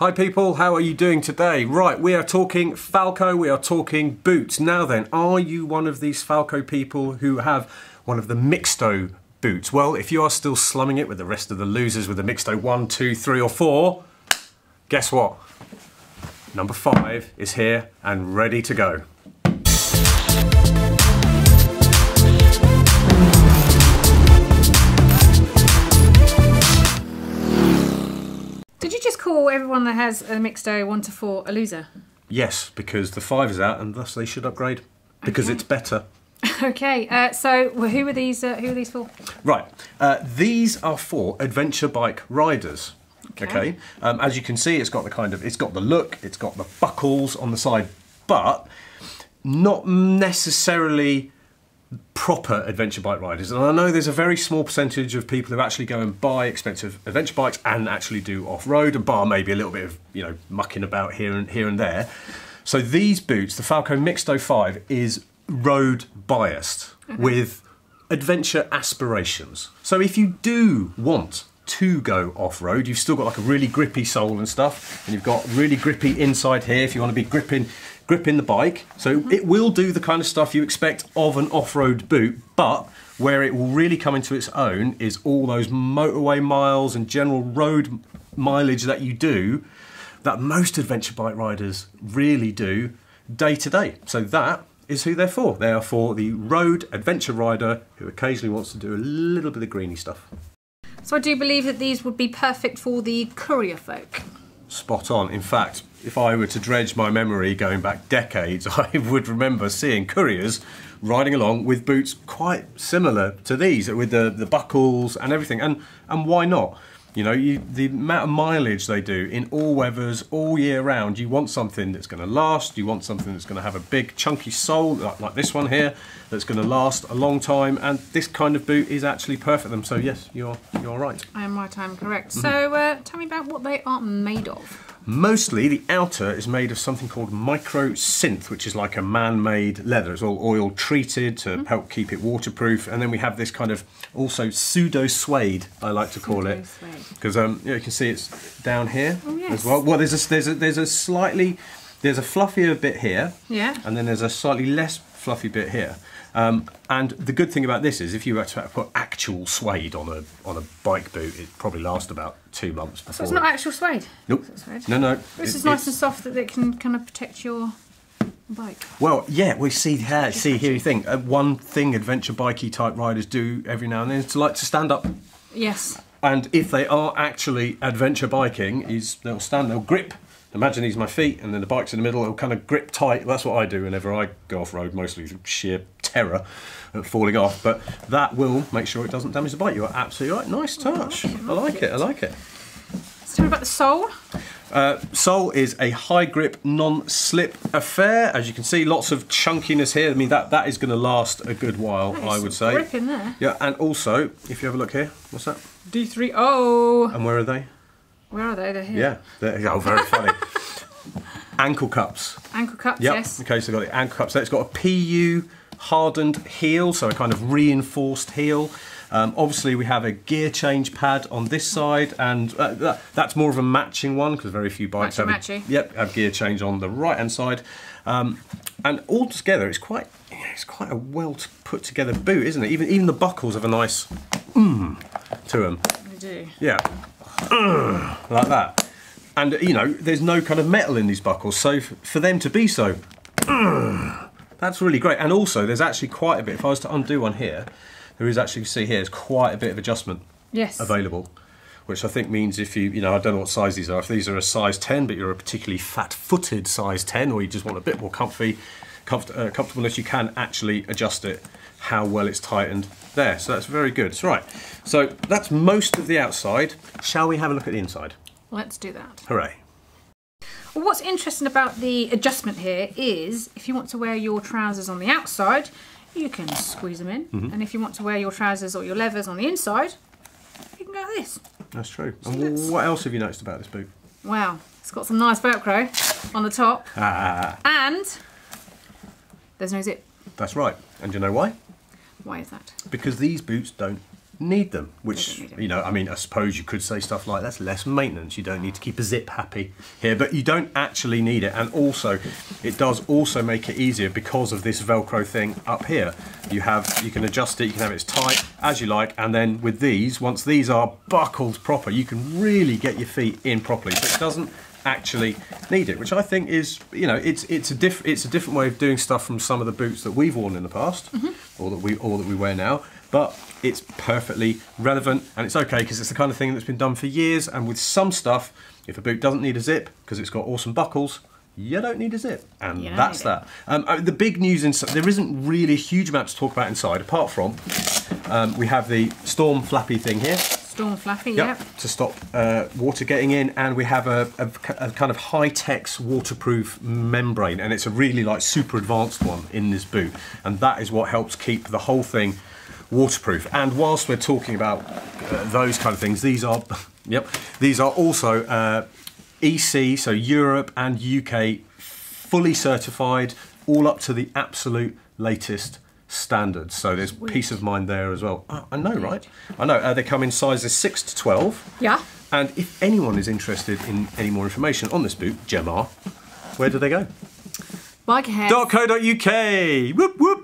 Hi people, how are you doing today? Right, we are talking Falco, we are talking boots. Now then, are you one of these Falco people who have one of the Mixto boots? Well, if you are still slumming it with the rest of the losers with the Mixto 1, 2, 3 or 4, guess what? Number 5 is here and ready to go. Did you just call everyone that has a Mixto 1 to 4 a loser? Yes, because the 5 is out and thus they should upgrade because it's better. Okay, so who are these for? Right, these are for adventure bike riders. Okay, as you can see, it's got the look, it's got the buckles on the side, but not necessarily proper adventure bike riders. And I know there's a very small percentage of people who actually go and buy expensive adventure bikes and actually do off-road, and bar maybe a little bit of, you know, mucking about here and there. So these boots, the Falco Mixto 5, is road biased with adventure aspirations. So if you do want to go off-road, you've still got like a really grippy sole and stuff, and you've got really grippy inside here if you want to be gripping the bike. So it will do the kind of stuff you expect of an off-road boot, but where it will really come into its own is all those motorway miles and general road mileage that you do, that most adventure bike riders really do day to day. So that is who they're for. They are for the road adventure rider who occasionally wants to do a little bit of greeny stuff. So I do believe that these would be perfect for the courier folk. Spot on. In fact, if I were to dredge my memory going back decades, I would remember seeing couriers riding along with boots quite similar to these, with the buckles and everything. And why not? You know, the amount of mileage they do in all weathers, all year round, you want something that's going to last, you want something that's going to have a big chunky sole, like this one here, that's going to last a long time, and this kind of boot is actually perfect for them. So yes, you're right. I am right, I'm correct. So tell me about what they are made of. Mostly the outer is made of something called micro synth, which is like a man-made leather. It's all oil treated to help keep it waterproof, and then we have this kind of also pseudo suede, I like to call it, because you can see it's down here as well. Well, there's a fluffier bit here, and then there's a slightly less fluffy bit here. And the good thing about this is, if you were to put actual suede on a bike boot, it probably lasts about 2 months before. So it's not actual suede? Nope. No. This is nice and soft that it can kind of protect your bike. Well, yeah, we see here you think. One thing adventure bikey type riders do every now and then is to like to stand up. Yes. And if they are actually adventure biking, they'll grip. Imagine these are my feet, and then the bike's in the middle, it'll kind of grip tight. That's what I do whenever I go off-road, mostly through sheer terror at falling off. But that will make sure it doesn't damage the bike. You are absolutely right. Nice touch. I like it. So tell me about the sole. Sole is a high grip, non-slip affair. As you can see, lots of chunkiness here. I mean, that is going to last a good while, I would say. Grip in there. Yeah, and also, if you have a look here, what's that? D3O. And where are they? Where are they? They're here. Yeah, oh, very funny. Ankle cups. Ankle cups, yep. Yes. Okay, so I've got the ankle cups there. It's got a PU hardened heel, so a kind of reinforced heel. Obviously, we have a gear change pad on this side, and that's more of a matching one because very few bikes have gear change on the right-hand side. And altogether, it's quite a well put together boot, isn't it? Even the buckles have a nice to them. They do. Yeah. Like that. And you know, there's no kind of metal in these buckles, so for them to be so, that's really great. And also, there's actually quite a bit. If I was to undo one here, there is actually, you can see here, there's quite a bit of adjustment available, which I think means if you know, I don't know what size these are. If these are a size 10, but you're a particularly fat-footed size 10, or you just want a bit more comfortableness, you can actually adjust it how well it's tightened there. So that's very good. That's right. So that's most of the outside. Shall we have a look at the inside? Let's do that. Hooray. Well, what's interesting about the adjustment here is if you want to wear your trousers on the outside, you can squeeze them in. And if you want to wear your trousers or your leathers on the inside, you can go like this. That's true. And what else have you noticed about this boot? Wow, it's got some nice Velcro on the top. And there's no zip. That's right. And do you know why? Why is that? Because these boots don't need them, which, you know, I mean, I suppose you could say stuff like that's less maintenance. You don't need to keep a zip happy here, but you don't actually need it. And also, it does also make it easier because of this Velcro thing up here. You can adjust it, you can have it as tight as you like, and then with these, once these are buckled proper, you can really get your feet in properly. So it doesn't actually need it, which I think is, you know, it's a different way of doing stuff from some of the boots that we've worn in the past, or that we wear now. But it's perfectly relevant, and it's okay because it's the kind of thing that's been done for years. And with some stuff, if a boot doesn't need a zip because it's got awesome buckles, you don't need a zip, and that's that. The big news inside, there isn't really a huge amount to talk about inside, apart from we have the storm flappy thing here. Storm flappy, yep. To stop water getting in, and we have a kind of high-tech waterproof membrane, and it's a really like super advanced one in this boot, and that is what helps keep the whole thing waterproof. And whilst we're talking about those kind of things, these are these are also EC, so Europe and UK, fully certified, all up to the absolute latest standards. So there's peace of mind there as well. I know, right? I know. They come in sizes 6 to 12. Yeah. And if anyone is interested in any more information on this boot, Gemma, where do they go? Bikeahead. .co.uk. Whoop whoop.